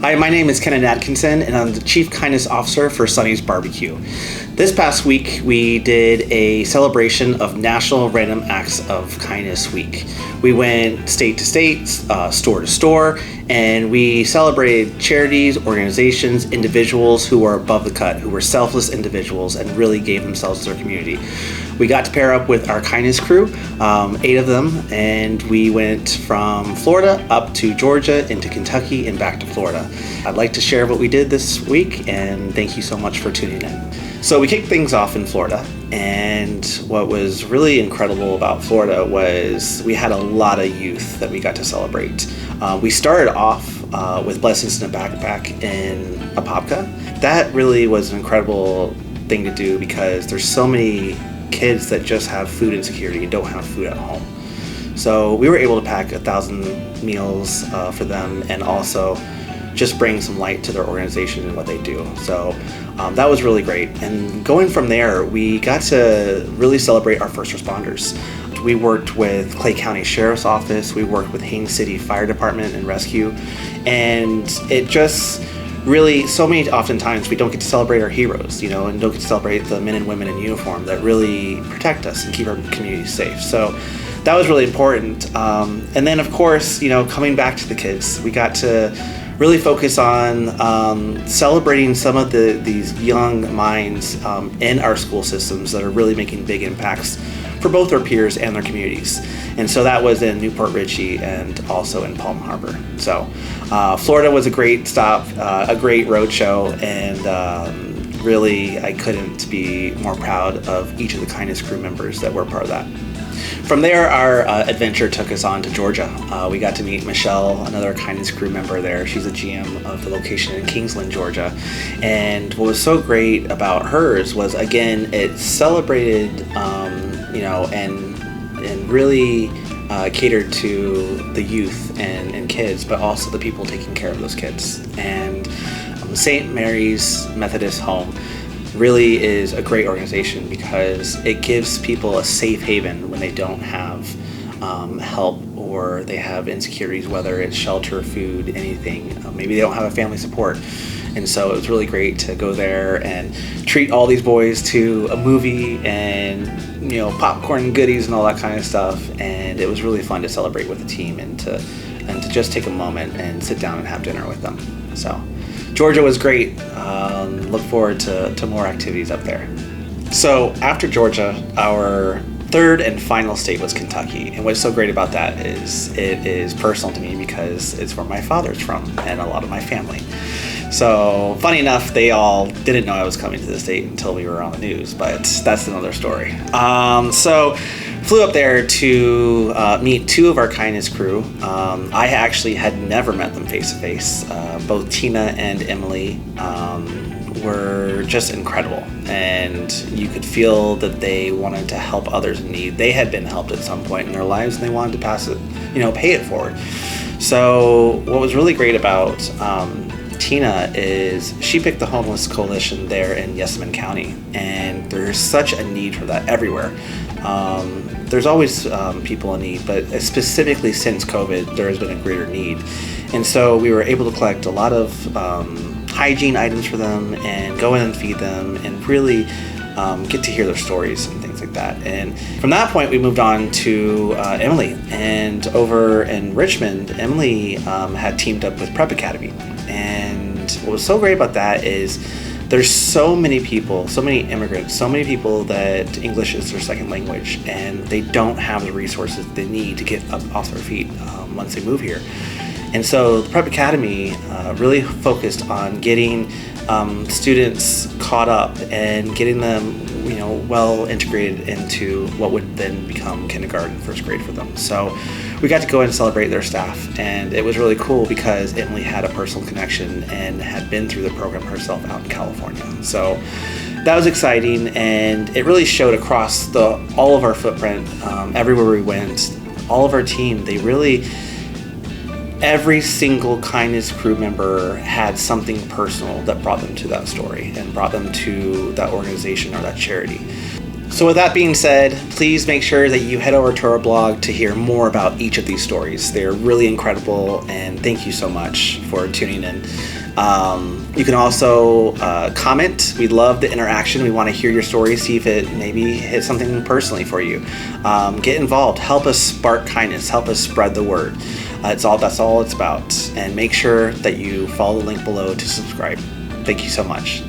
Hi, my name is Kennon Adkinson, and I'm the Chief Kindness Officer for Sonny's Barbecue. This past week, we did a celebration of National Random Acts of Kindness Week. We went state to state, store to store, and we celebrated charities, organizations, individuals who were above the cut, who were selfless individuals and really gave themselves to their community. We got to pair up with our kindness crew, 8 of them, and we went from Florida up to Georgia, into Kentucky, and back to Florida. I'd like to share what we did this week, and thank you so much for tuning in. So we kicked things off in Florida, and what was really incredible about Florida was we had a lot of youth that we got to celebrate. We started off with Blessings in a Backpack in Apopka. That really was an incredible thing to do because there's so many kids that just have food insecurity and don't have food at home. So we were able to pack 1,000 meals for them and also just bring some light to their organization and what they do. So that was really great. And going from there, we got to really celebrate our first responders. We worked with Clay County Sheriff's Office, we worked with Haines City Fire Department and Rescue, and it just really, so many oftentimes we don't get to celebrate our heroes, and don't get to celebrate the men and women in uniform that really protect us and keep our communities safe. So that was really important. And then of course, coming back to the kids, we got to really focus on celebrating some of these young minds in our school systems that are really making big impacts for both their peers and their communities. And so that was in Newport Richey and also in Palm Harbor. So Florida was a great stop, a great road show, and really I couldn't be more proud of each of the kindness crew members that were part of that. From there, our adventure took us on to Georgia. We got to meet Michelle, another kindness crew member there. She's a GM of the location in Kingsland, Georgia. And what was so great about hers was, again, it celebrated, and really catered to the youth and kids, but also the people taking care of those kids. And St. Mary's Methodist Home really is a great organization because it gives people a safe haven when they don't have help or they have insecurities, whether it's shelter, food, anything. Maybe they don't have a family support. And so it was really great to go there and treat all these boys to a movie and popcorn and goodies and all that kind of stuff. And it was really fun to celebrate with the team and to just take a moment and sit down and have dinner with them. So Georgia was great. Look forward to more activities up there. So after Georgia, our third and final state was Kentucky. And what's so great about that is it is personal to me because it's where my father's from and a lot of my family. So funny enough, they all didn't know I was coming to the state until we were on the news, but that's another story. So flew up there to meet 2 of our kindness crew. I actually had never met them face to face. Both Tina and Emily were just incredible, and you could feel that they wanted to help others in need. They had been helped at some point in their lives and they wanted to pass it, pay it forward. So what was really great about Tina is she picked the homeless coalition there in Jessamine County, and there's such a need for that everywhere. There's always people in need, but specifically since COVID, there has been a greater need. And so we were able to collect a lot of hygiene items for them and go in and feed them and really get to hear their stories and things like that. And from that point, we moved on to Emily. And over in Richmond, Emily had teamed up with Prep Academy. And what was so great about that is there's so many people, so many immigrants, so many people that English is their second language, and they don't have the resources they need to get up off their feet once they move here. And so the Prep Academy really focused on getting students caught up and getting them, well integrated into what would then become kindergarten, first grade for them. So we got to go and celebrate their staff, and it was really cool because Emily had a personal connection and had been through the program herself out in California. So that was exciting, and it really showed across all of our footprint, everywhere we went, all of our team. Every single kindness crew member had something personal that brought them to that story and brought them to that organization or that charity. So with that being said, please make sure that you head over to our blog to hear more about each of these stories. They're really incredible, and thank you so much for tuning in. You can also comment. We love the interaction. We want to hear your story, see if it maybe hit something personally for you. Get involved. Help us spark kindness. Help us spread the word. That's all it's about. And make sure that you follow the link below to subscribe. Thank you so much.